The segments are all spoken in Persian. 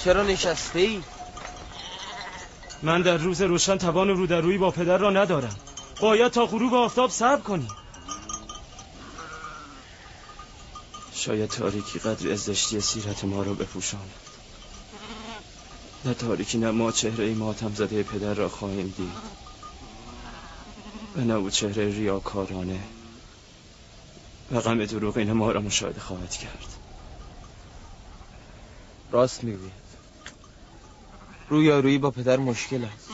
چرا نشسته ای؟ من در روز روشن توان رودرویی با پدر را ندارم. باید تا غروب آفتاب صبر کنیم. شاید تاریکی قدر از زشتی سیرت ما را بپوشاند. نه تاریکی نه ما چهره ماتم زده پدر را خواهیم دید و نه او چهره ریاکارانه و غم دروغین ما را مشاهده خواهد کرد. راست میگوید. رویارویی با پدر مشکل است.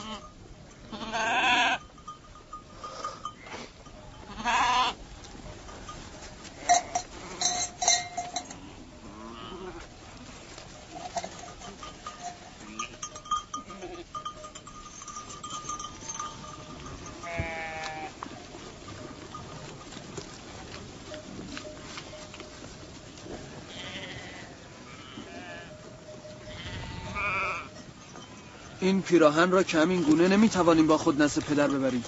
این پیراهن را که همین گونه نمیتوانیم با خود نزد پدر ببریم.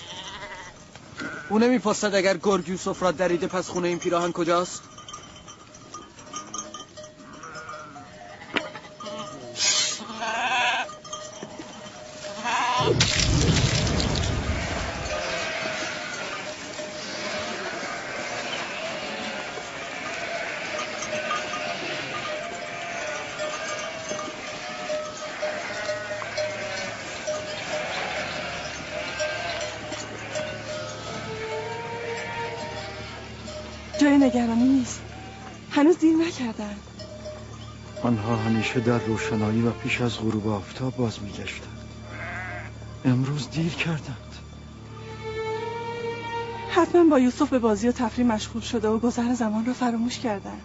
او نمیپرسد اگر گرگ یوسف را دریده پس خونه این پیراهن کجاست؟ جای نگرانی نیست. هنوز دیر نکردن. آنها همیشه در روشنایی و پیش از غروب آفتاب باز می‌گشتند. امروز دیر کردند. حتما با یوسف به بازی و تفریح مشغول شده و گذر زمان را فراموش کردن.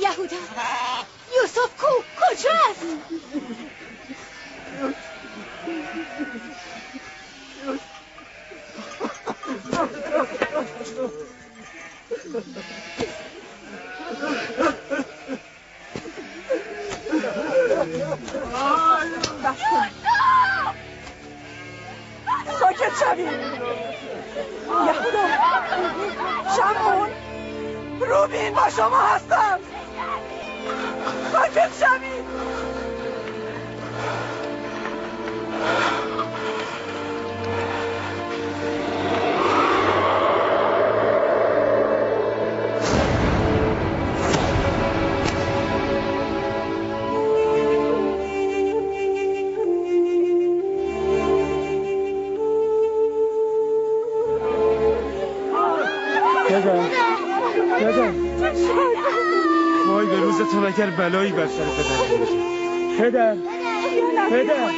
یهودا، یوسف کجاست؟ ساکت شوید. یهودا، شمعون، روبین با شما هستم. ساکت شوید. وای به روزتون اگر بلایی بر سر پدر پدر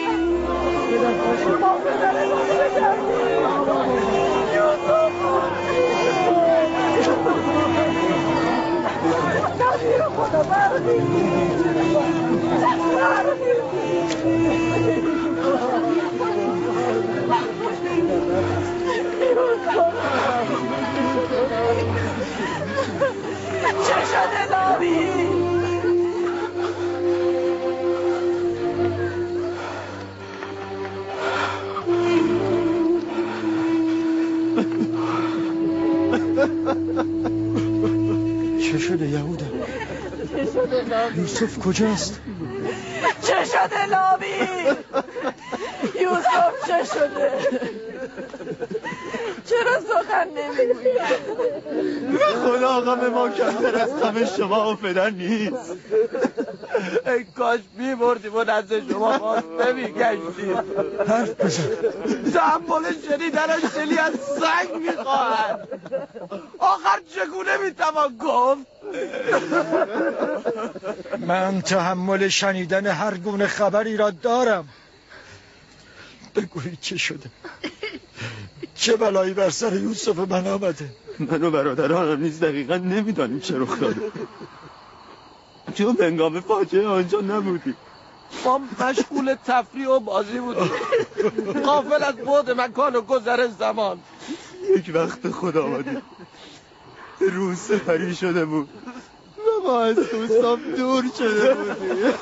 خدا چه شده لاوی؟ چه شده یهودا؟ یوسف کجاست؟ چه شده لاوی؟ یوسف چه شده؟ چرا سخن نمیگویی؟ به خدا غم ما کمتر از غم شما و پدر نیست. ای کاش می‌بردیم و نزد شما باز نمیگشتیم. حرف بزن. تحمل شنیدنش دلی از سنگ میخواهد. آخر چگونه میتوان گفت؟ من تحمل شنیدن هر گونه خبری را دارم. بگویید چه شده؟ چه بلایی بر سر یوسف من آمده؟ من و برادرانم نیز دقیقا نمیدانیم چه رخ داده، چون هنگام فاجعه آنجا نبودیم. ما مشغول تفریح و بازی بودیم، غافل از بعد مکان و گذر زمان. یک وقت خدا آمدیم، روز سپری شده بود و ما از یوسف دور شده بودیم.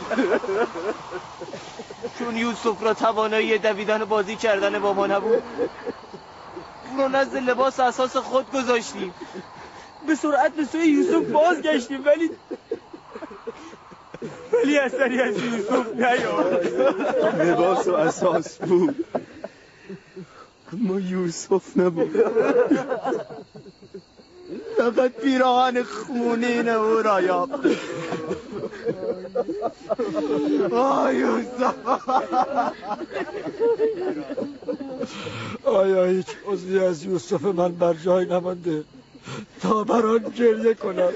چون یوسف را توانایی دویدن و بازی کردن با ما نبود، اون رو نزد لباس اساس خود گذاشتیم. به سرعت به سوی یوسف بازگشتیم، ولی اثری از یوسف نیامد. لباس و اساس بود اما یوسف نبود. فقط پیراهن خونین او را یافت. آه یوسف، آیا هیچ عضوی از یوسف من بر جای نمانده تا بر آن گریه کنم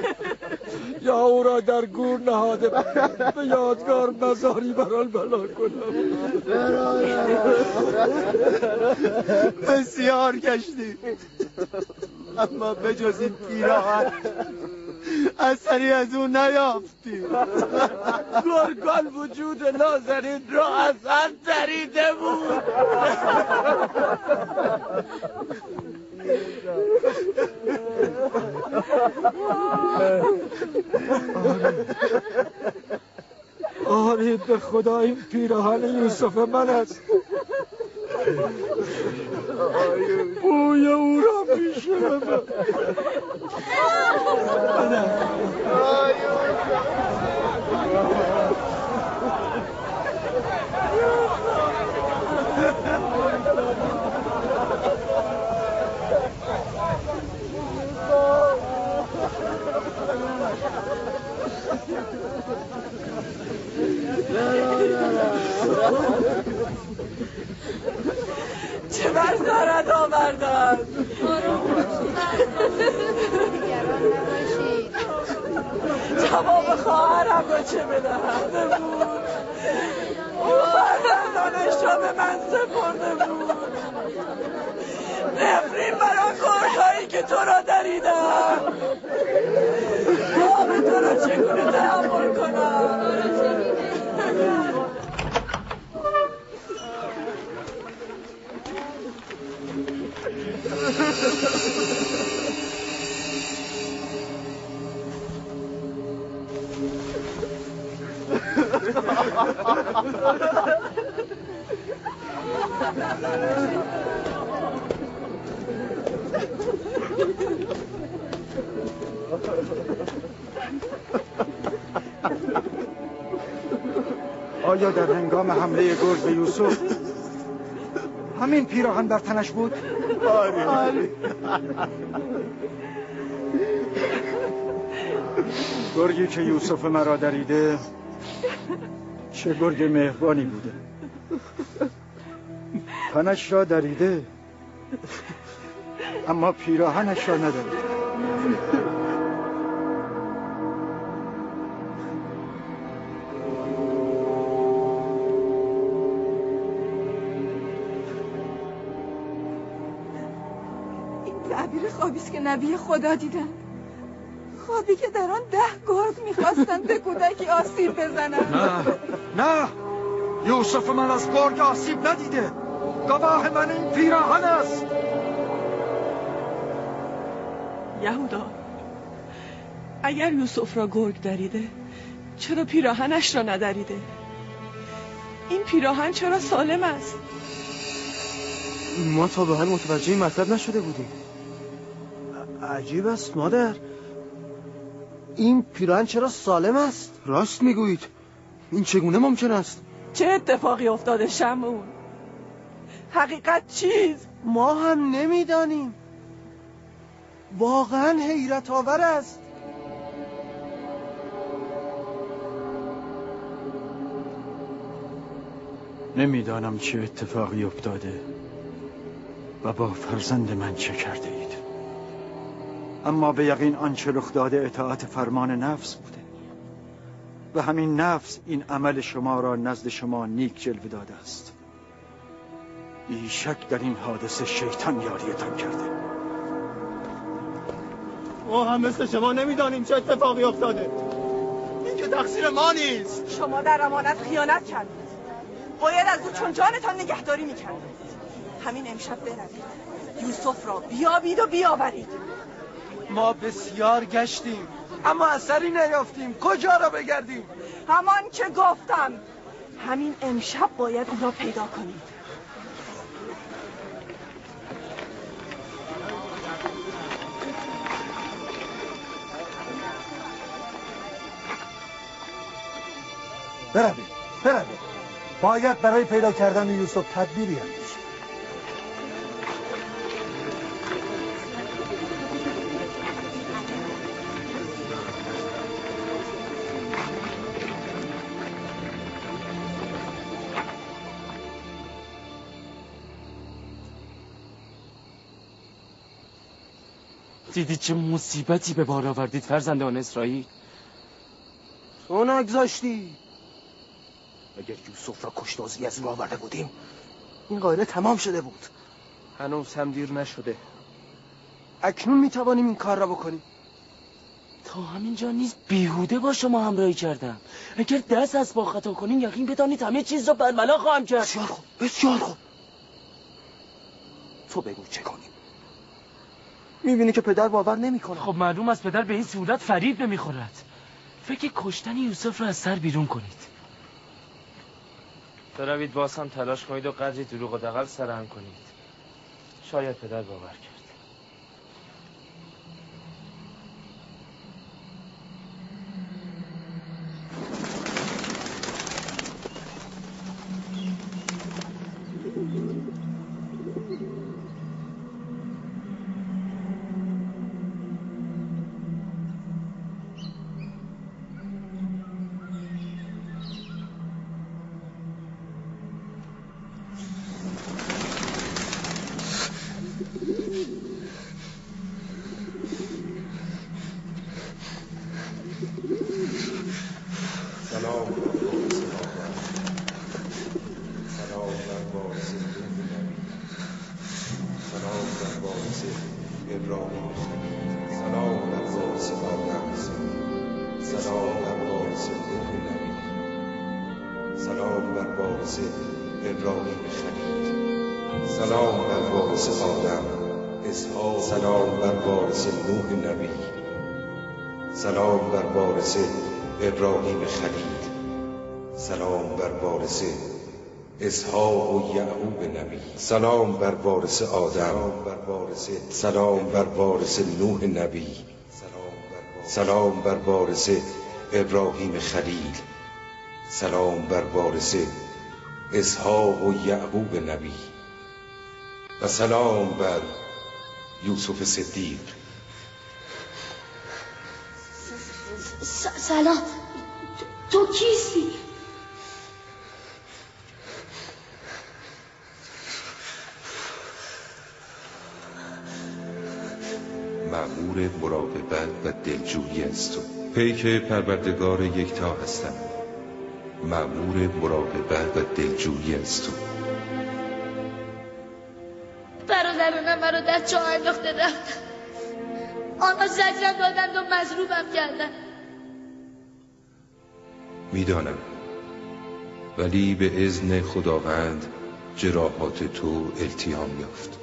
یا او را در گور نهاده به یادگار مزاری بر آن بنا کنم؟ بسیار گشتیم اما به جز این پیراهن اثری از او نیافتیم. گرگان وجود نازنین را از هم دریده بود. آری به خدا این پیراهن یوسف من است. بوی او را میشنوم. چه بردارد آوردن؟ جواب خواهرم را چه بدهم؟ او فرزندانش را به من سپرده بود. نفرین بر آن گرگ‌هایی که تو را دریدم. آب تو را چگونه تحمل کنم؟ آیا در هنگام حمله گرگ به یوسف همین پیراهن بر تنش بود؟ آره. گرگی که یوسف مرا دریده چه گرگ مهربانی بوده. تنش را دریده اما پیراهنش را ندریده. تعبیر خوابی است که نبی خدا دیدن. خوابی که در آن 10 گرگ میخواستند به کودکی آسیب بزنند. نه یوسف من از گرگ آسیب ندیده. گواه من این پیراهن است. یهودا، اگر یوسف را گرگ دریده چرا پیراهنش را ندریده؟ این پیراهن چرا سالم است؟ ما تا به حال متوجه این مطلب نشده بودیم. عجیب است مادر، این پیراهن چرا سالم است؟ راست میگویید، این چگونه ممکن است؟ چه اتفاقی افتاده شمعون؟ حقیقت چیست؟ ما هم نمیدانیم. واقعا حیرت آور است. نمیدانم چه اتفاقی افتاده و با فرزند من چه کرده اید، اما به یقین آنچه رخ داده اطاعت فرمان نفس بوده و همین نفس این عمل شما را نزد شما نیک جلوه داده است. بیشک در این حادثه شیطان یاریتان کرده. ما هم مثل شما نمیدانیم چه اتفاقی افتاده. این که تقصیر ما نیست. شما در امانت خیانت کردید. باید از او چون جانتان نگهداری میکردید. همین امشب بروید، یوسف را بیابید و بیاورید. ما بسیار گشتیم اما اثری نیافتیم. کجا را بگردیم؟ همان که گفتم، همین امشب باید او را پیدا کنید. بروید. باید برای پیدا کردن یوسف تدبیری اندیشید. دیدید چه مصیبتی به بار آوردید فرزندان اسرائیل؟ تو نگذاشتی. اگر یوسف را کشتازی از ما آورده بودیم این قایله تمام شده بود. هنوز هم دیر نشده. اکنون میتوانیم این کار را بکنیم. تا همینجا نیست بیهوده با شما همراهی کردم. اگر دست از با خطا کنین یقین بدانید همه چیز را برملا خواهم کرد. بسیار خوب. تو بگو چه کنیم. میبینی که پدر باور نمیکنه. خب معلوم است پدر به این صورت فریب نمیخورد. فکر کشتن یوسف را از سر بیرون کنید. بروید باز هم تلاش کنید و قدری دروغ و دغل سرهم کنید. شاید پدر باور کرد. سلام بر وارث ابراهیم خلیل. سلام بر وارث اسحاق و یعقوب نبی. سلام بر وارث آدم. سلام بر وارث نوح نبی. سلام بر وارث ابراهیم خلیل. سلام بر وارث اسحاق و یعقوب نبی. و سلام بر یوسف صدیق. سلام. تو کیستی؟ مأمور مراقبت و دلجویی از تو. پیک پروردگار یکتا هستم. مأمور مراقبت و دلجویی از تو. برادرانم مرا در چاه انداخته رفتن. آنها زجرم دادند و مضروبم کردند. میدانم ولی به اذن خداوند جراحات تو التیام یافت.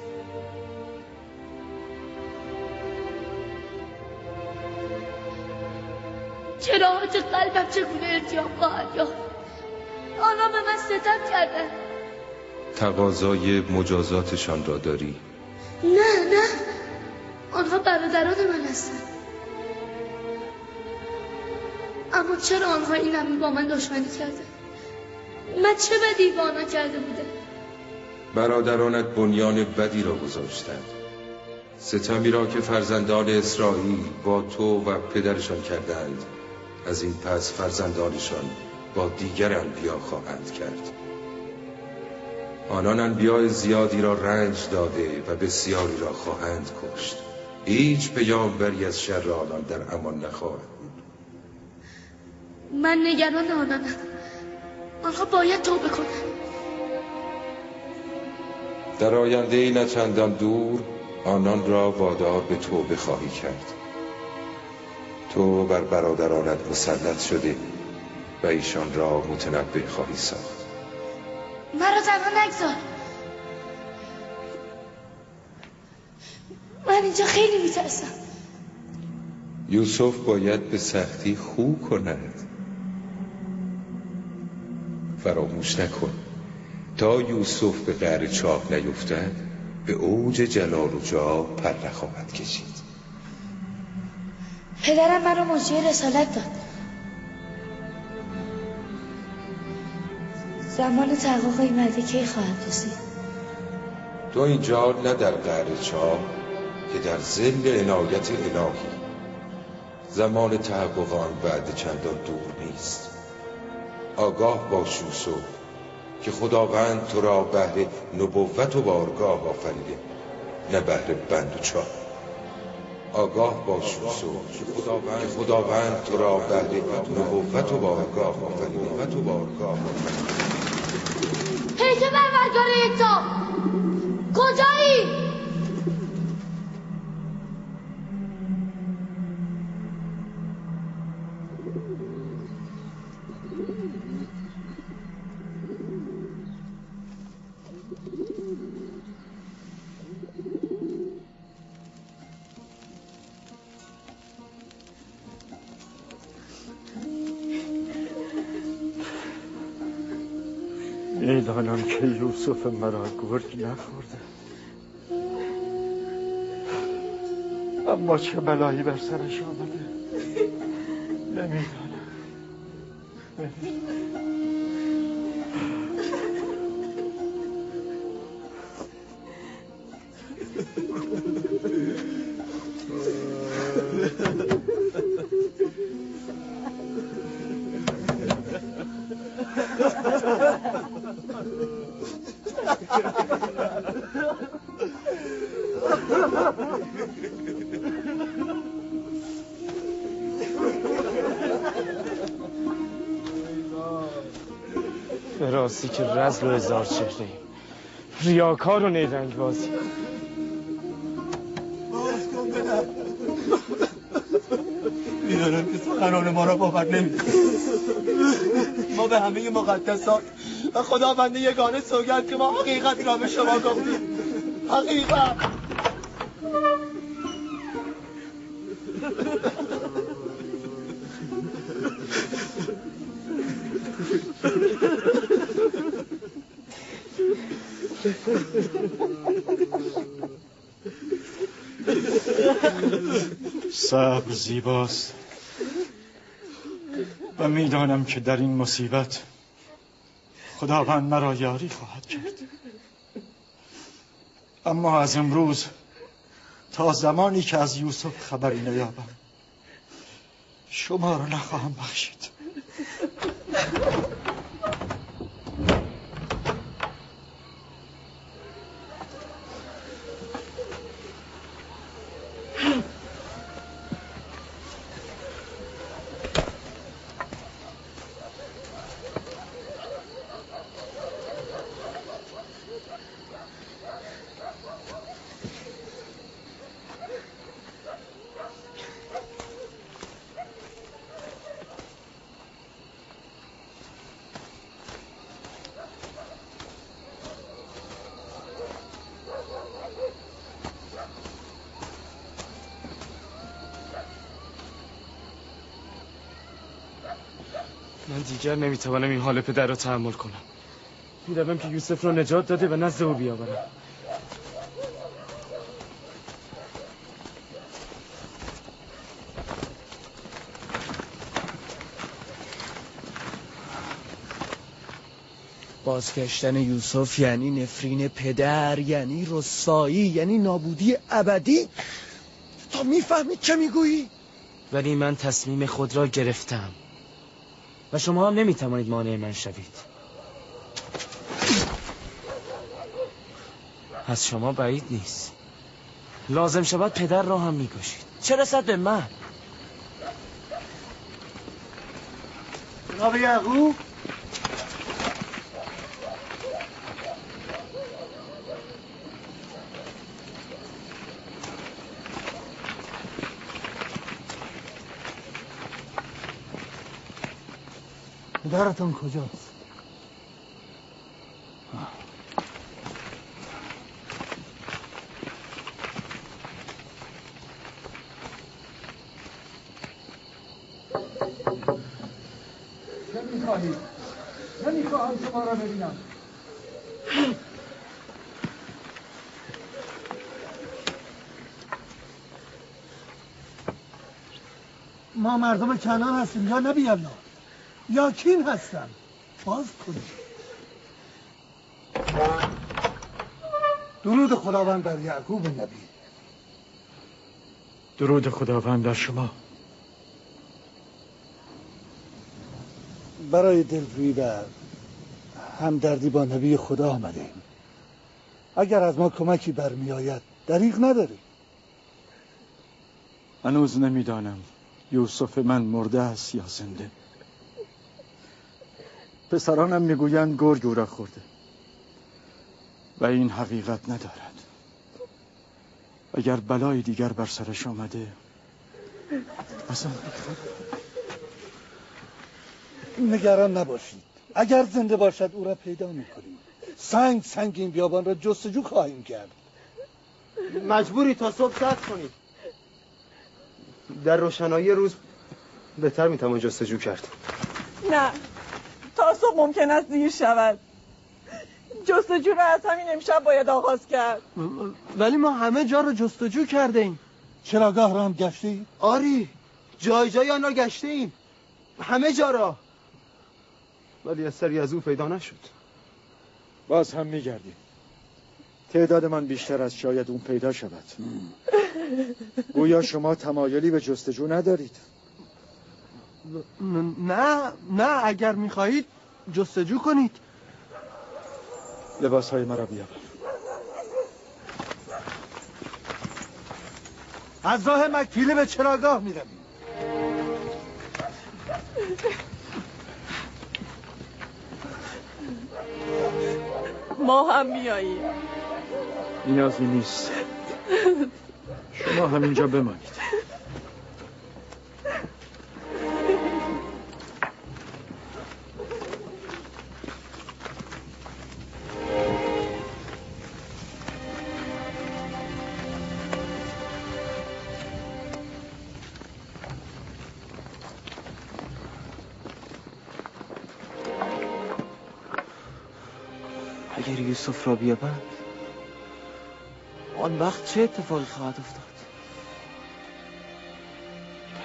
جراحات قلبم چگونه التیام خواهد یافت؟ آنها به من ستم کردند. تقاضای مجازاتشان را داری؟ نه آنها برادران من هستند. اما چرا آنها این همه با من دشمنی کردند؟ من چه بدی با آنها کرده بودم؟ برادرانت بنیان بدی را گذاشتند. ستمی را که فرزندان اسرائیل با تو و پدرشان کردند، از این پس فرزندانشان با دیگر انبیا خواهند کرد. آنان انبیاء زیادی را رنج داده و بسیاری را خواهند کشت. هیچ پیامبری از شر آنان در امان نخواهد بود. من نگران آنانم. آنها باید توبه کنند. در آینده نه چندان دور آنان را وادار به توبه خواهی کرد. تو بر برادرانت مسلط شده و ایشان را متنبه خواهی ساخت. مرا تنها نگذار. من اینجا خیلی میترسم. یوسف باید به سختی خو کند. فراموش نکن تا یوسف به قعر چاه نیفتد به اوج جلال و جاه پر نخواهد کشید. پدرم مرا مجری رسالت داد. زمان تحقق این ملکه خواهد رسید. تو اینجا نه در قعر چاه که در ظل عنایت الهی. زمان تحقق آن بعد چندان دور نیست. آگاه باش یوسف که خداوند تو را بهر نبوت و بارگاه آفریده، نه بهر بند و چاه. آگاه باش یوسف که خداوند تو را بهر نبوت و بارگاه آفریده. پیک پروردگار یکتا، کجایی؟ میدانم که یوسف مرا گرگ نخورده، اما چه بلایی بر سرش آمده نمیدانم. به راستی که رذل و هزار چهره ایم، ریاکار و نیرنگ بازی. میدانم که سخنان ما را باور نمی‌کنی. ما به همه مقدسات و خداوند یگانه سوگند که ما حقیقت را به شما گفتیم. حقیقت. صبر زیباست و میدانم که در این مصیبت خداوند مرا یاری خواهد کرد. اما از امروز تا زمانی که از یوسف خبری نیابم شما را نخواهم بخشید. من دیگر نمیتوانم این حال پدر را تحمل کنم. میروم که یوسف را نجات داده و نزد او بیاورم. بازگشتن یوسف یعنی نفرین پدر، یعنی رسوایی، یعنی نابودی ابدی. تا میفهمی چه میگویی؟ ولی من تصمیم خود را گرفتم و شما هم نمیتوانید مانع من شوید. از شما بعید نیست. لازم شود پدر را هم میکشید. چه رسد به من؟ جناب یعقوب، پدرتون کجاست؟ چه میخواهید؟ نمیخواهم شما را ببینم. ما مردم کنعان هستیم یا نبی الله؟ یا کین هستم؟ باز کنید. درود خداوند بر یعقوب نبی. درود خداوند بر شما. برای دلجویی و همدردی با نبی خدا آمدیم. اگر از ما کمکی برمی آید دریغ نداریم. هنوز نمیدانم یوسف من مرده است یا زنده. پسرانم میگویند گرگ او را خورده و این حقیقت ندارد. اگر بلای دیگر بر سرش آمده اصلا نگران نباشید. اگر زنده باشد او را پیدا میکنیم. سنگ این بیابان را جستجو خواهیم کرد. مجبوری تا صبح صبر کنید. در روشنایی روز بهتر میتوان جستجو کرد. نه، تا صبح ممکن است دیر شود. جستجو را از همین امشب باید آغاز کرد. ولی ما همه جا رو جستجو کرده ایم. چراگاه را هم گشتی؟ آری، جای آن را گشته ایم. همه جا را. ولی اثری از او پیدا نشد. باز هم میگردیم. تعداد من بیشتر از شاید اون پیدا شود. گویا شما تمایلی به جستجو ندارید. نه اگر میخواهید جستجو کنید. لباسهای مرا بیاور. از راه مکفیله به چراگاه میرویم. ما هم میاییم. نیازی نیست. شما همینجا بمانید. اگر یوسف را بیابند آن وقت چه اتفاقی خواهد افتاد؟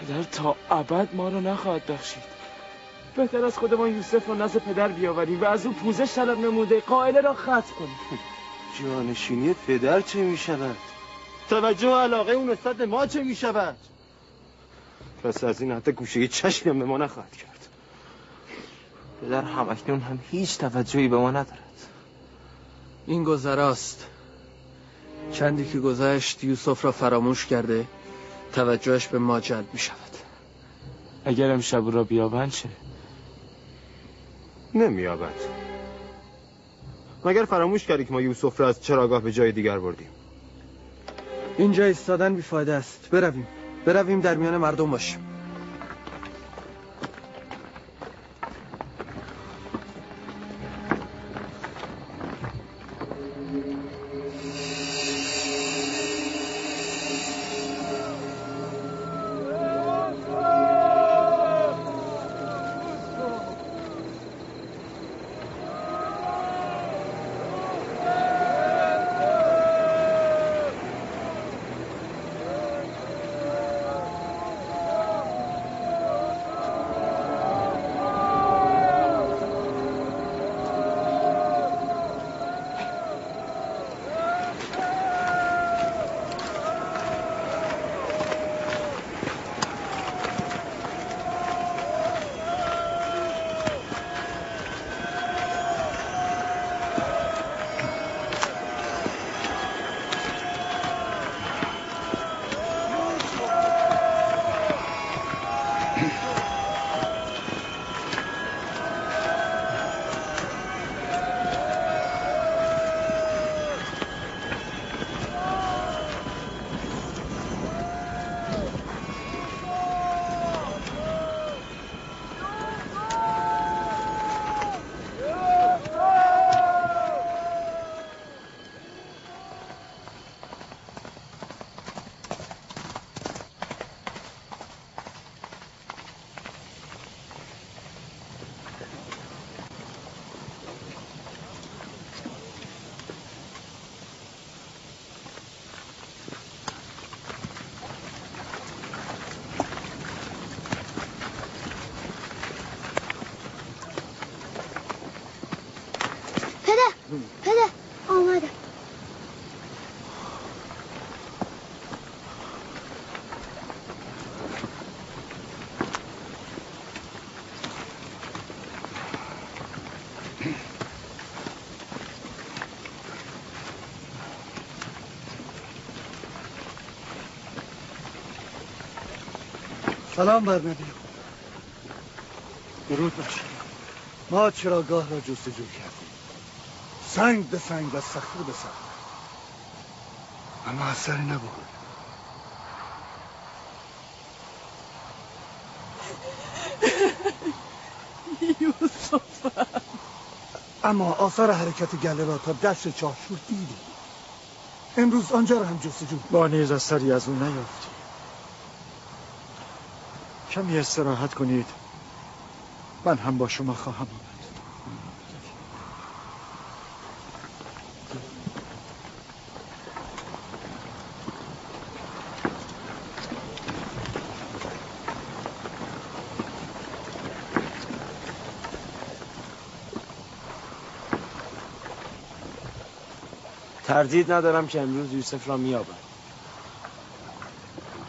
پدر تا ابد ما را نخواهد بخشید. بهتر از خودمان یوسف را نزد پدر بیاوریم و از او پوزش طلب نموده قائله را ختم کنیم. جانشینی پدر چه می شود؟ توجه و علاقه اون نسبت به ما چه می شود؟ پس از این حتی گوشه چشمی هم به ما نخواهد کرد. پدر همکنون هم هیچ توجهی به ما ندارد. این گذراست. چندی که گذشت یوسف را فراموش کرده، توجهش به ما جلب می شود. اگر امشب را بیابند چه؟ نمیابد. مگر فراموش کردی که ما یوسف را از چراگاه به جای دیگر بردیم؟ اینجا ایستادن بیفایده است. برویم در میان مردم باشیم. پدر آمدم. سلام بر نبی. درود بر شما. ما چراگاه را جستجو کردیم، سنگ به سنگ و صخره به صخره، اما اثری نبود. یوسف. اما آثار حرکت گله را تا دشت چاهشور دیدیم. امروز آنجا را هم جستجو. با نیز اثری از او نیافتی. کمی استراحت کنید، من هم با شما خواهم آمد. تردید ندارم که امروز یوسف را میابم.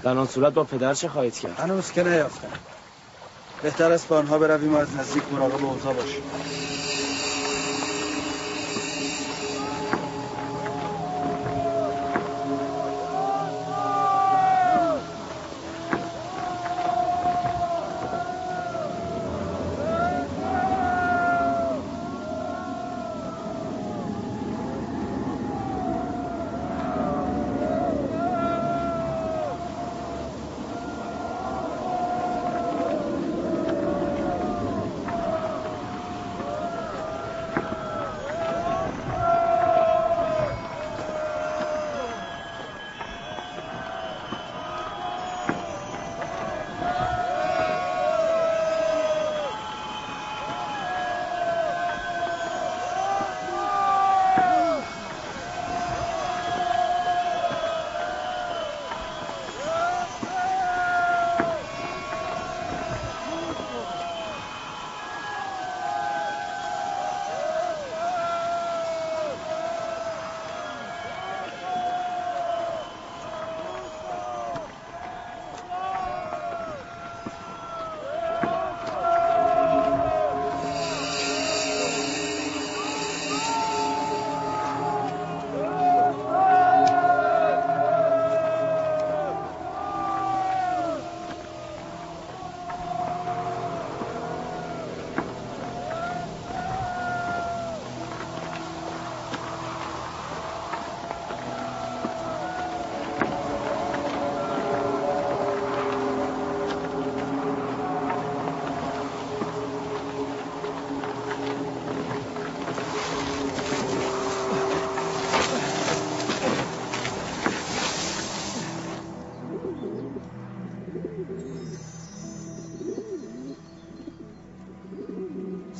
در آن صورت با پدر چه خواهید کرد؟ هنوز که نیافتم. بهتر است با آنها برویم و از نزدیک مراقب اوضاع باشیم.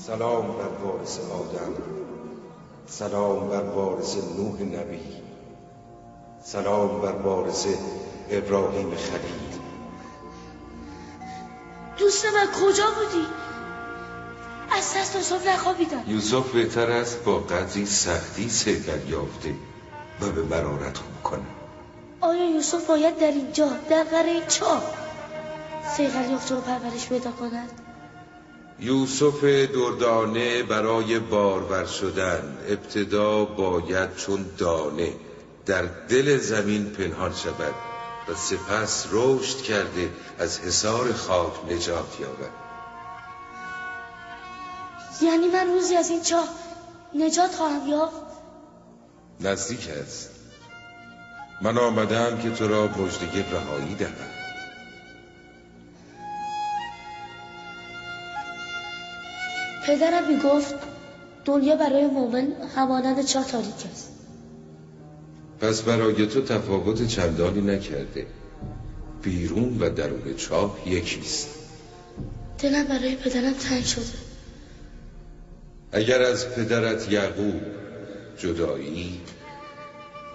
سلام بر وارث آدم، سلام بر وارث نوح نبی، سلام بر وارث ابراهیم خلیل. دوست من کجا بودی؟ از دست یوسف نخوابیدم. یوسف بهتر است با قدری سختی صیقل یافته و به مرارت خوب کنه. آیا یوسف باید در اینجا در قره چاه صیقل یافته و پرورش پیدا کند؟ یوسف دردانه برای بارور شدن ابتدا باید چون دانه در دل زمین پنهان شود و سپس رشد کرده از حصار خاک نجات یابد. یعنی من روزی از این چاه نجات خواهم یافت؟ نزدیک است. من آمدم که تو را مژده رهایی دهم. پدرم میگفت دنیا برای مؤمن همانند چاه تاریک است. پس برای تو تفاوت چندانی نکرده. بیرون و درون چاه یکیست. دلم برای پدرم تنگ شده. اگر از پدرت یعقوب جدایی،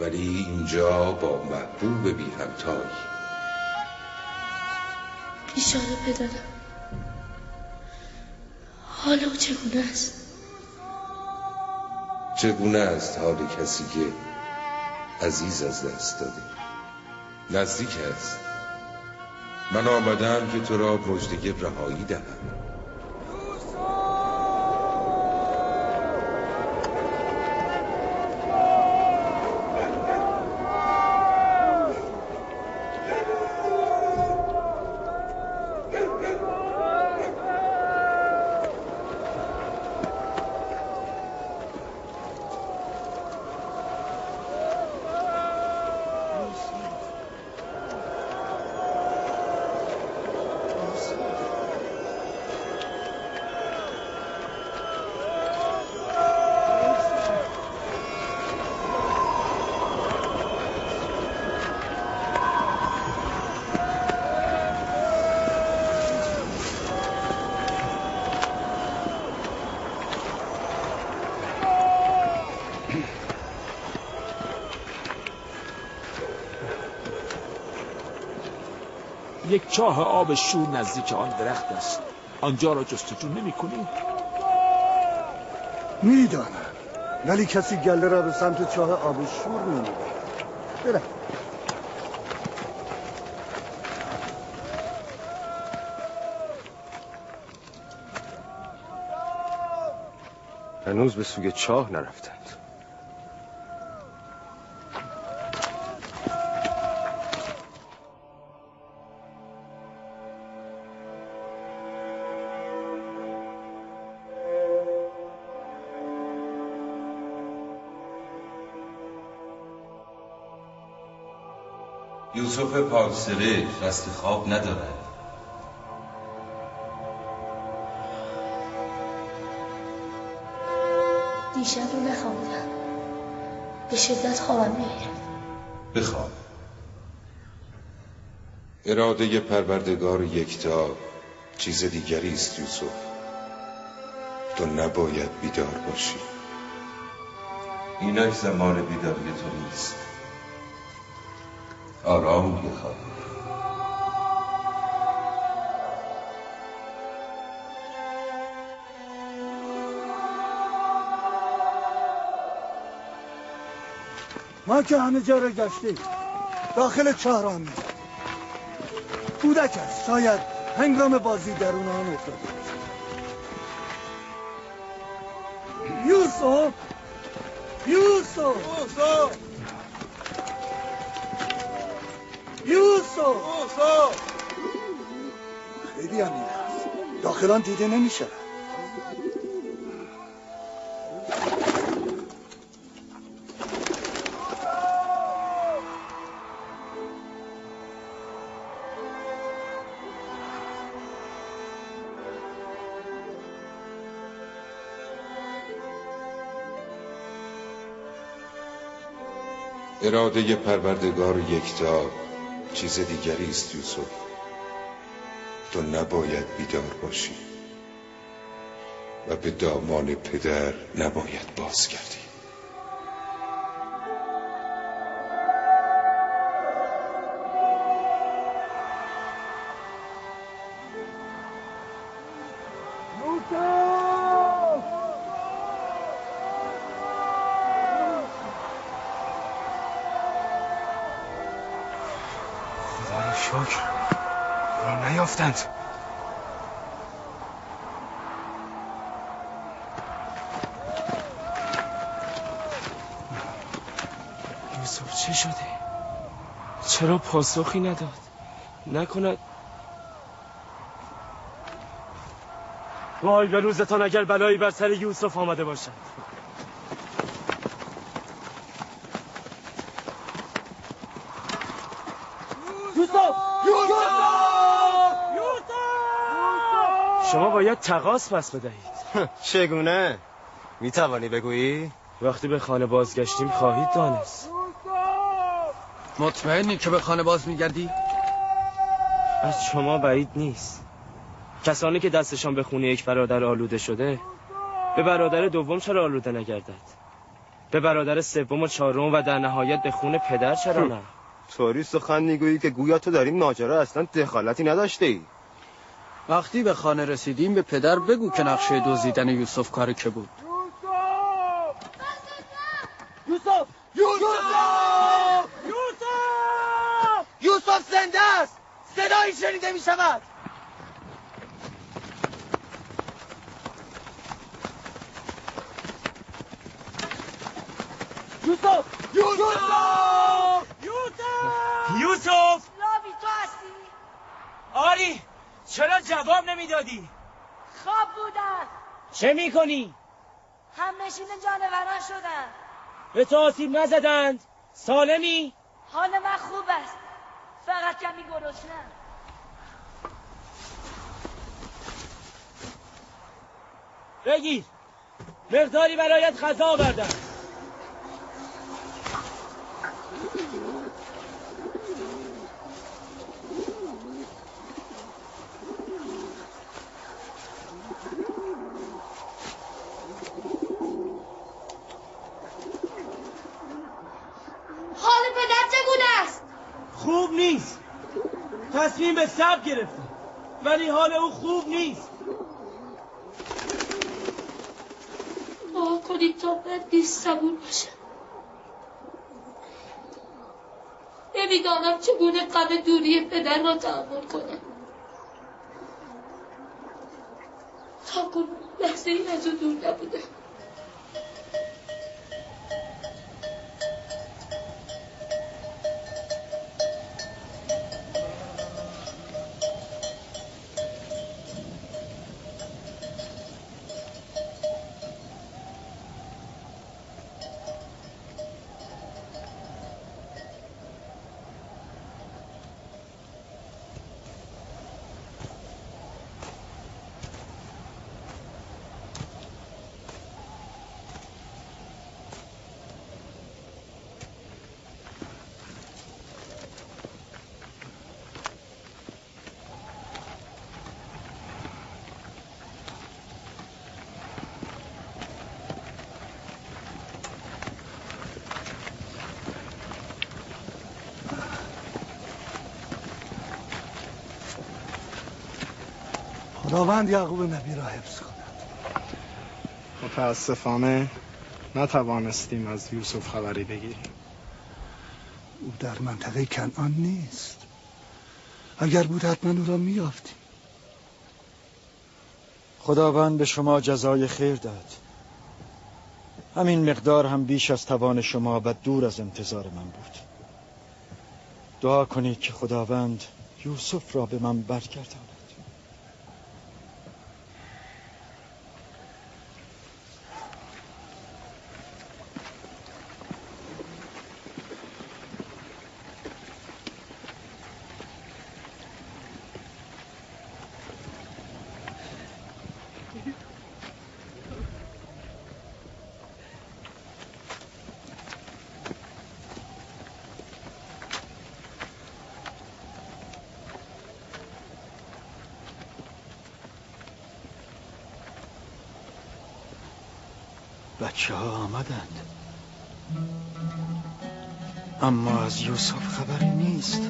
ولی اینجا با محبوب بی همتای. بیچاره پدرم، حالا او چگونه است؟ چگونه است حال کسی که عزیز از دست داده؟ نزدیک است. من آمدم که تو را مژده رهایی دهم. یک چاه آب شور نزدیک آن درخت است. آنجا را جستجو نمی کنی؟ میدانم، ولی کسی گله را به سمت چاه آب شور نمیبرد. برم. هنوز به سوی چاه نرفتند. یوسف پاکسره قصد خواب ندارد. دیشب رو نخوابیدم. به شدت خوابم می‌آید. بخواب. اراده پروردگار یکتا چیز دیگری است یوسف. تو نباید بیدار باشی. اینک زمان بیداری تو نیست. آرام بخواب. ما که همه جا را گشتیم، داخل چاه را می‌ریم. کودک است، شاید هنگام بازی درون آن افتاده. یوسف یوسف یوسف خیلی عمیق است، داخل آن دیده نمیشه. اراده پروردگار یکتا چیز دیگری است یوسف. تو نباید بیدار باشی و به دامان پدر نباید بازگردی. شکر را نیافتند. یوسف چه شده؟ چرا پاسخی نداد؟ نکند وای به روزتان اگر بلایی بر سر یوسف آمده باشد. شما باید تقاص پس بدهید. چگونه؟ میتوانی بگویی؟ وقتی به خانه بازگشتیم خواهید دانست. مطمئنی که به خانه باز میگردی؟ از شما بعید نیست. کسانی که دستشان به خون یک برادر آلوده شده، به برادر دوم چرا آلوده نگردد؟ به برادر سوم و چهارم و در نهایت به خون پدر چرا نه؟ طوری سخن میگویی که گویا تو در این ماجرا اصلا دخالتی نداشته ای. وقتی به خانه رسیدیم به پدر بگو که نقشه دزدیدن یوسف کار که بود. زنده است. صدایی شنیده می شود. یوسف! لاوی تو هستی؟ آری، چرا جواب نمیدادی؟ خواب بودن. چه میکنی؟ همنشین جانوران شدن. به تو آسیب نزدند؟ سالمی؟ حال من خوب است، فقط کمی گرسنه‌ام. بگیر، مقداری برایت غذا آوردم. حال پدر چگونه است؟ خوب نیست. تصمیم به صبر گرفته، ولی حال او خوب نیست. دعا کنید تا من نیست صبور باشم. نمیدانم چگونه غم دوری پدر را تحمل کنم. تا کنون لحظه ای از او دور نبودم. خداوند یعقوب نبی را حفظ کند. متاسفانه نتوانستیم از یوسف خبری بگیریم. او در منطقه کنعان نیست. اگر بود حتما او را میافتیم. خداوند به شما جزای خیر داد. همین مقدار هم بیش از توان شما و دور از انتظار من بود. دعا کنید که خداوند یوسف را به من برگرداند. بچه ها آمدند، اما از یوسف خبری نیست.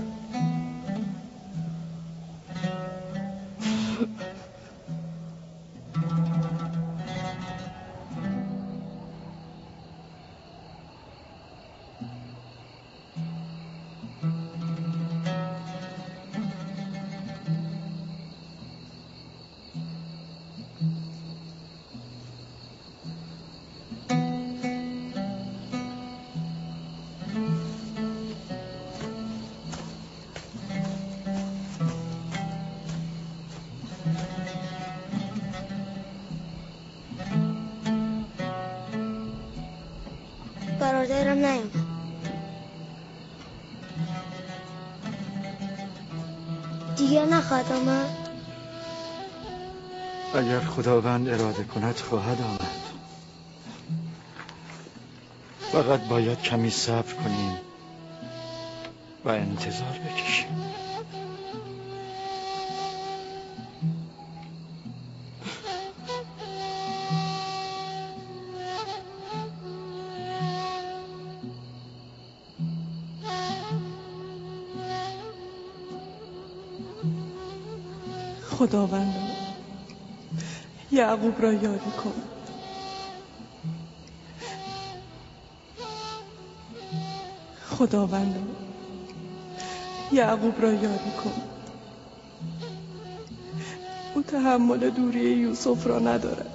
برادرم نیامد. دیگر نخواهد آمد. اگر خداوند اراده کند خواهد آمد. فقط باید کمی صبر کنیم و انتظار بکشیم. خداوند یعقوب را یاری کن. خداوند یعقوب را یاری کن. او تحمل دوری یوسف را ندارد.